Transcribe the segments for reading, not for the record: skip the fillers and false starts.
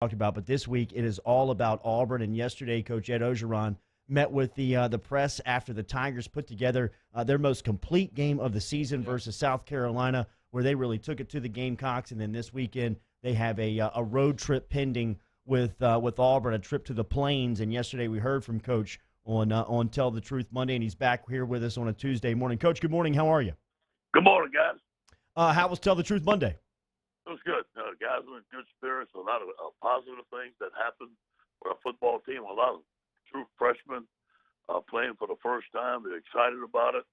talked about, but this week it is all about Auburn. And yesterday, Coach Ed Orgeron met with the press after the Tigers put together their most complete game of the season versus South Carolina, where they really took it to the Gamecocks. And then this weekend they have a road trip pending with Auburn, a trip to the Plains. And yesterday we heard from Coach on Tell the Truth Monday, and he's back here with us on a Tuesday morning. Coach, good morning. How are you? Good morning, guys. How was Tell the Truth Monday? It was good. Guys were in good spirits. A lot of positive things that happened for our football team. A lot of true freshmen playing for the first time. They're excited about it.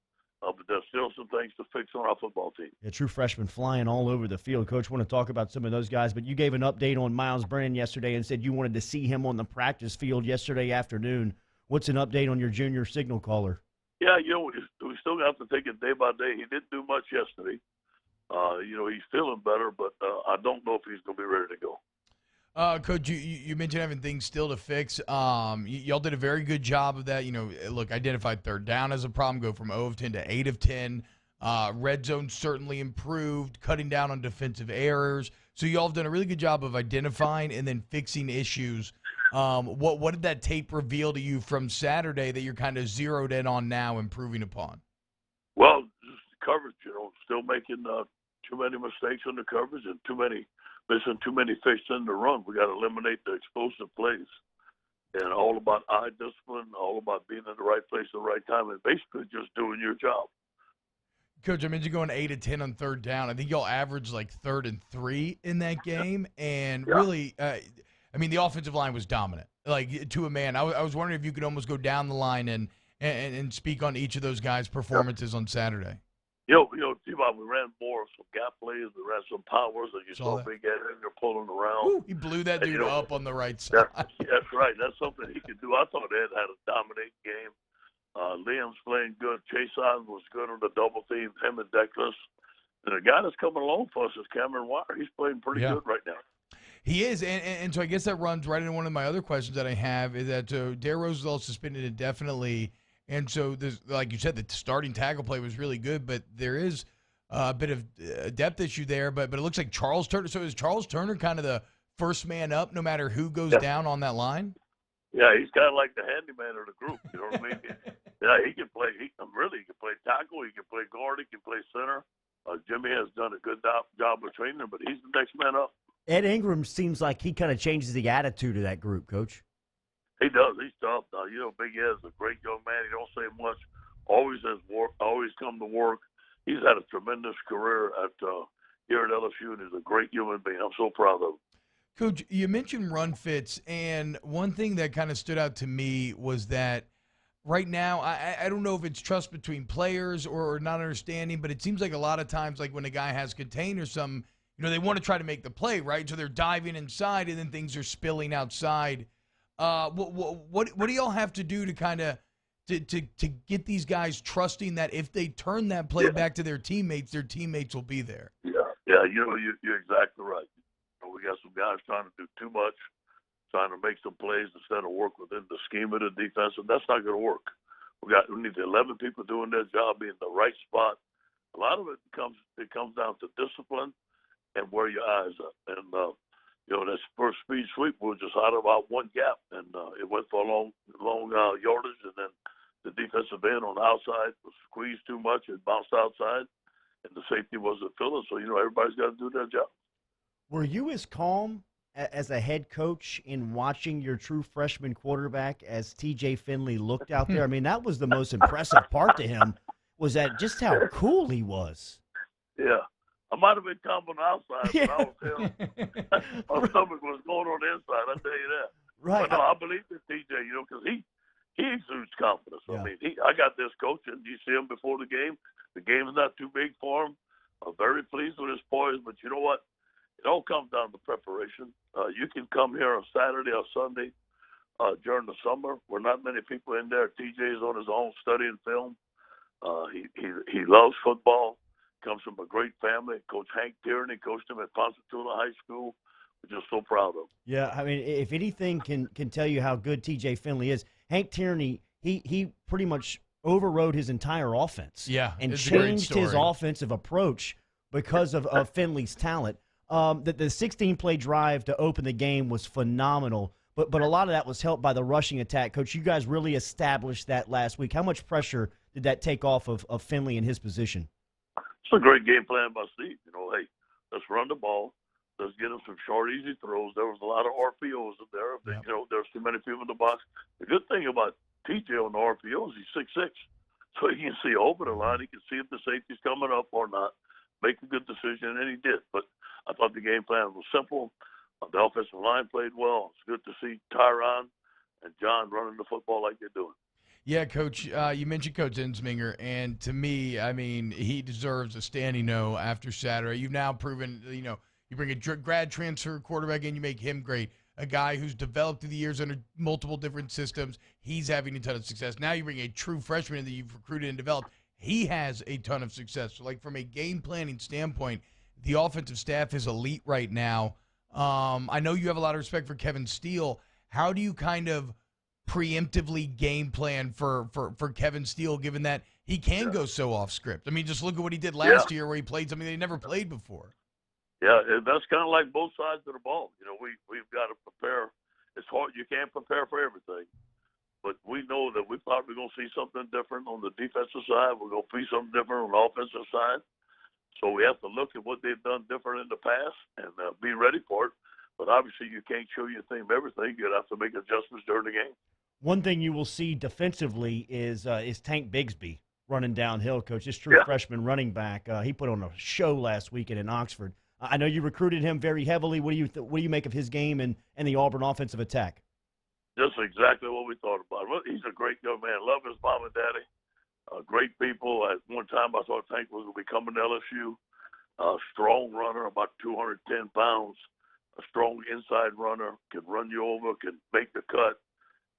But there's still some things to fix on our football team. Yeah, true freshmen flying all over the field. Coach, want to talk about some of those guys, but you gave an update on Miles Brennan yesterday and said you wanted to see him on the practice field yesterday afternoon. What's an update on your junior signal caller? Yeah, we still have to take it day by day. He didn't do much yesterday. He's feeling better, but I don't know if he's going to be ready to go. Coach, you mentioned having things still to fix. Y'all did a very good job of that. Look, identified third down as a problem, go from 0 of 10 to 8 of 10. Red zone certainly improved, cutting down on defensive errors. So y'all have done a really good job of identifying and then fixing issues. What did that tape reveal to you from Saturday that you're kind of zeroed in on now, improving upon? Well, just coverage, still making too many mistakes on the coverage and missing too many fish in the run. We got to eliminate the explosive plays. And all about eye discipline, all about being in the right place at the right time, and basically just doing your job. Coach, I mean, you're going 8 of 10 on third down. I think y'all averaged like 3rd and 3 in that game. And really, the offensive line was dominant, like to a man. I was wondering if you could almost go down the line and speak on each of those guys' performances on Saturday. T-Bob, we ran more some gap plays. We ran some powers. And you saw Big Ed in there pulling around. Ooh, he blew that dude up on the right side. That's right. That's something he could do. I thought Ed had a dominating game. Liam's playing good. Chase Island was good on the double team, him and Declan. And the guy that's coming along for us is Cameron Wire. He's playing pretty good right now. He is, and so I guess that runs right into one of my other questions that I have is that Dare Roosevelt suspended indefinitely, and so there's, like you said, the starting tackle play was really good, but there is a bit of a depth issue there. But it looks like Charles Turner. So is Charles Turner kind of the first man up, no matter who goes down on that line? Yeah, he's kind of like the handyman of the group. You know what I mean? He can play. He can play tackle. He can play guard. He can play center. Jimmy has done a good job of training him, but he's the next man up. Ed Ingram seems like he kind of changes the attitude of that group, Coach. He does. He's tough. Big Ed's a great young man. He don't say much. Always has work. Always come to work. He's had a tremendous career here at LSU, and he's a great human being. I'm so proud of him. Coach, you mentioned run fits, and one thing that kind of stood out to me was that right now, I don't know if it's trust between players or not understanding, but it seems like a lot of times, like when a guy has contained or something, they want to try to make the play, right? So they're diving inside, and then things are spilling outside. What do y'all have to do to kind of to get these guys trusting that if they turn that play back to their teammates will be there? Yeah. You're exactly right. We got some guys trying to do too much, trying to make some plays instead of work within the scheme of the defense, and that's not going to work. We need 11 people doing their job, be in the right spot. A lot of it comes down to discipline and where your eyes are. And that first speed sweep was just out of about one gap, and it went for a long yardage, and then the defensive end on the outside was squeezed too much and bounced outside, and the safety wasn't filling. So everybody's got to do their job. Were you as calm as a head coach in watching your true freshman quarterback as TJ Finley looked out there? I mean, that was the most impressive part to him, was that just how cool he was. Yeah. I might have been calm on the outside, but I was him. My stomach was going on the inside, I'll tell you that. Right. But no, I believe in TJ, because he exudes confidence. Yeah. I mean, I got this coach, and you see him before the game. The game is not too big for him. I'm very pleased with his poise, but you know what? It all comes down to preparation. You can come here on Saturday or Sunday during the summer. We're not many people in there. TJ is on his own studying film. He loves football. Comes from a great family. Coach Hank Tierney coached him at Ponchatoula High School. We're just so proud of him. Yeah, I mean, if anything can tell you how good TJ Finley is, Hank Tierney, he pretty much overrode his entire offense. Yeah, and changed his offensive approach because of Finley's talent. The 16-play drive to open the game was phenomenal, but a lot of that was helped by the rushing attack. Coach, you guys really established that last week. How much pressure did that take off of Finley in his position? It's a great game plan by Steve. Hey, let's run the ball. Let's get him some short, easy throws. There was a lot of RPOs in there. Yep. There's too many people in the box. The good thing about TJ on the RPOs, he's 6'6", so he can see over the line. He can see if the safety's coming up or not, make a good decision, and he did. But I thought the game plan was simple. The offensive line played well. It's good to see Tyron and John running the football like they're doing. Yeah, Coach, you mentioned Coach Ensminger, and to me, I mean, he deserves a standing O after Saturday. You've now proven, you bring a grad transfer quarterback in, you make him great. A guy who's developed through the years under multiple different systems, he's having a ton of success. Now you bring a true freshman in that you've recruited and developed. He has a ton of success. So, from a game planning standpoint, the offensive staff is elite right now. I know you have a lot of respect for Kevin Steele. How do you kind of preemptively game plan for Kevin Steele, given that he can go so off script? I mean, just look at what he did last year where he played something they never played before. Yeah, that's kind of like both sides of the ball. We've got to prepare. It's hard. You can't prepare for everything. But we know that we're probably going to see something different on the defensive side. We're going to see something different on the offensive side. So we have to look at what they've done different in the past and be ready for it. But obviously you can't show your team everything. You'd have to make adjustments during the game. One thing you will see defensively is Tank Bigsby running downhill, Coach. This true freshman running back. He put on a show last weekend in Oxford. I know you recruited him very heavily. What do you make of his game and the Auburn offensive attack? Just exactly what we thought about him. He's a great young man. Love his mom and daddy. Great people. At one time, I thought Tank was going to be coming to LSU. Strong runner, about 210 pounds. A strong inside runner, can run you over, can make the cut.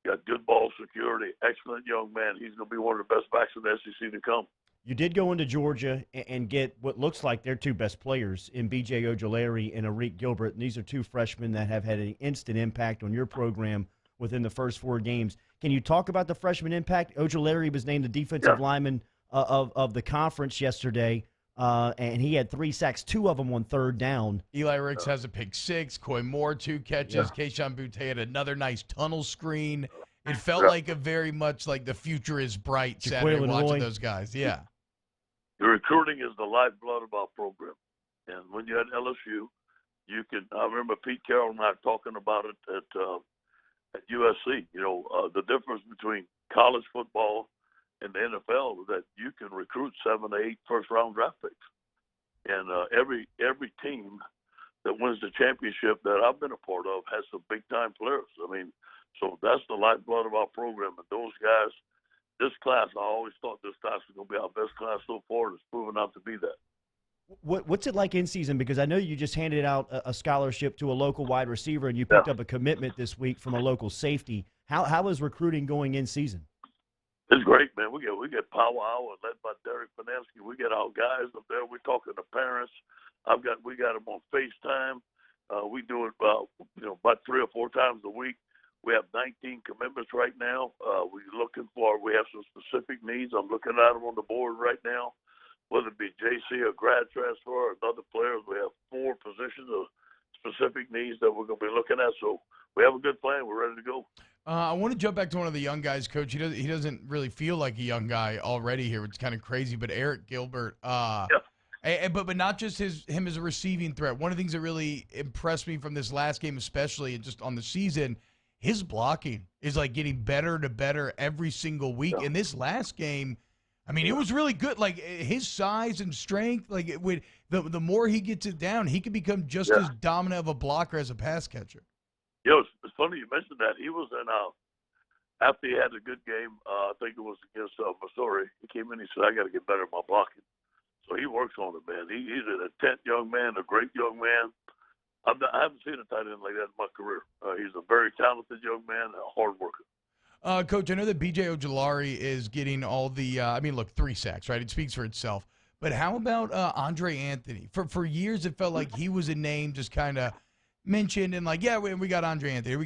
Got good ball security. Excellent young man. He's going to be one of the best backs in the SEC to come. You did go into Georgia and get what looks like their two best players in B.J. Ojulari and Arik Gilbert. And these are two freshmen that have had an instant impact on your program within the first 4 games. Can you talk about the freshman impact? Ojulari was named the defensive lineman of the conference yesterday, and he had 3 sacks, 2 of them on third down. Eli Ricks has a pick 6. Coy Moore, 2 catches. Keyshawn Butte had another nice tunnel screen. It felt like a very much like the future is bright Saturday watching those guys. Yeah. The recruiting is the lifeblood of our program. And when you're at LSU, I remember Pete Carroll and I talking about it at USC. The difference between college football and the NFL is that you can recruit 7 to 8 first-round draft picks. And every team that wins the championship that I've been a part of has some big-time players. I mean, so that's the lifeblood of our program. And those guys, this class, I always thought this class was going to be our best class so far, and it's proven out to be that. What's it like in season? Because I know you just handed out a scholarship to a local wide receiver, and you picked up a commitment this week from a local safety. How is recruiting going in season? It's great, man. We get powwow and led by Derek Finansky. We get our guys up there. We're talking to parents. We got them on FaceTime. We do it about 3 or 4 times a week. We have 19 commitments right now. We have some specific needs. I'm looking at them on the board right now, whether it be JC or grad transfer or other players. We have 4 positions of specific needs that we're going to be looking at. So we have a good plan. We're ready to go. I want to jump back to one of the young guys, Coach. He doesn't really feel like a young guy already here. It's kind of crazy, but Arik Gilbert. But not just him as a receiving threat. One of the things that really impressed me from this last game, especially and just on the season, his blocking is like getting better to better every single week. In this last game, I mean, it was really good. Like his size and strength, like the more he gets it down, he could become just as dominant of a blocker as a pass catcher. It's funny you mentioned that. He was in after he had a good game. I think it was against Missouri. He came in. He said, "I got to get better at my blocking." So he works on it, man. He's an intent young man, a great young man. I haven't seen a tight end like that in my career. He's a very talented young man, a hard worker. Coach, I know that B.J. Ojulari is getting all the 3 sacks, right? It speaks for itself. But how about Andre Anthony? For years, it felt like he was a name just kind of mentioned and like, we got Andre Anthony,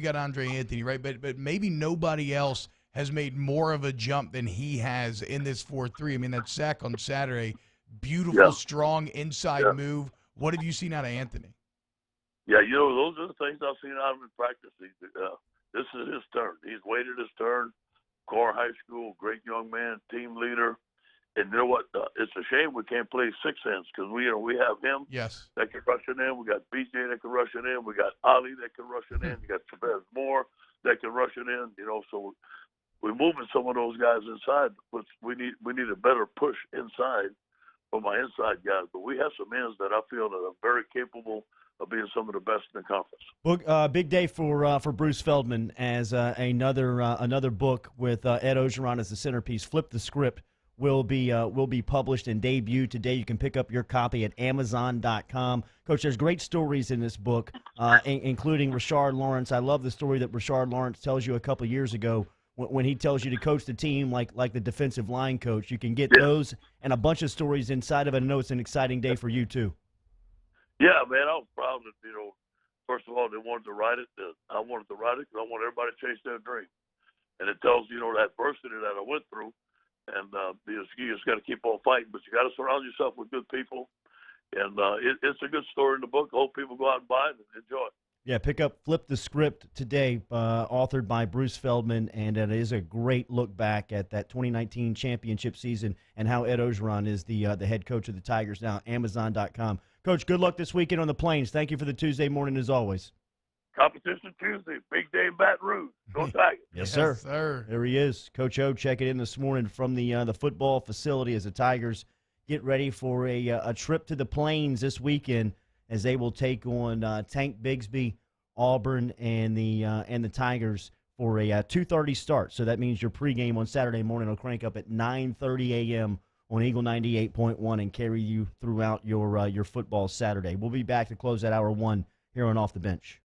right? But maybe nobody else has made more of a jump than he has in this 4-3. I mean, that sack on Saturday, beautiful, strong inside move. What have you seen out of Anthony? Yeah, those are the things I've seen out of him in practice. This is his turn. He's waited his turn. Core High School, great young man, team leader. And you know what? It's a shame we can't play six ends because we have him Yes. that can rush it in. We got BJ that can rush it in. We got Ali that can rush it in. You got Chavez Moore that can rush it in. So we're moving some of those guys inside, but we need a better push inside for my inside guys. But we have some ends that I feel that are very capable of being some of the best in the conference. Big day for Bruce Feldman as another book with Ed Orgeron as the centerpiece. Flip the Script will be published and debut today. You can pick up your copy at Amazon.com. Coach, there's great stories in this book, including Rashard Lawrence. I love the story that Rashard Lawrence tells you a couple years ago when he tells you to coach the team like the defensive line coach. You can get those and a bunch of stories inside of it. I know it's an exciting day for you too. Yeah, man, I was proud that, first of all, they wanted to write it. I wanted to write it because I want everybody to chase their dream. And it tells, the adversity that I went through. And you just got to keep on fighting. But you got to surround yourself with good people. And it's a good story in the book. I hope people go out and buy it and enjoy it. Yeah, pick up Flip the Script today, authored by Bruce Feldman, and it is a great look back at that 2019 championship season and how Ed Orgeron is the head coach of the Tigers now. Amazon.com. Coach, good luck this weekend on the Plains. Thank you for the Tuesday morning as always. Competition Tuesday, big day in Baton Rouge. Go Tigers. Yes, sir. Yes, sir. There he is. Coach O checking in this morning from the football facility as the Tigers get ready for a trip to the Plains this weekend as they will take on Tank Bigsby, Auburn, and the Tigers for a 2:30 start. So that means your pregame on Saturday morning will crank up at 9:30 a.m. on Eagle 98.1 and carry you throughout your football Saturday. We'll be back to close that hour one here on Off the Bench.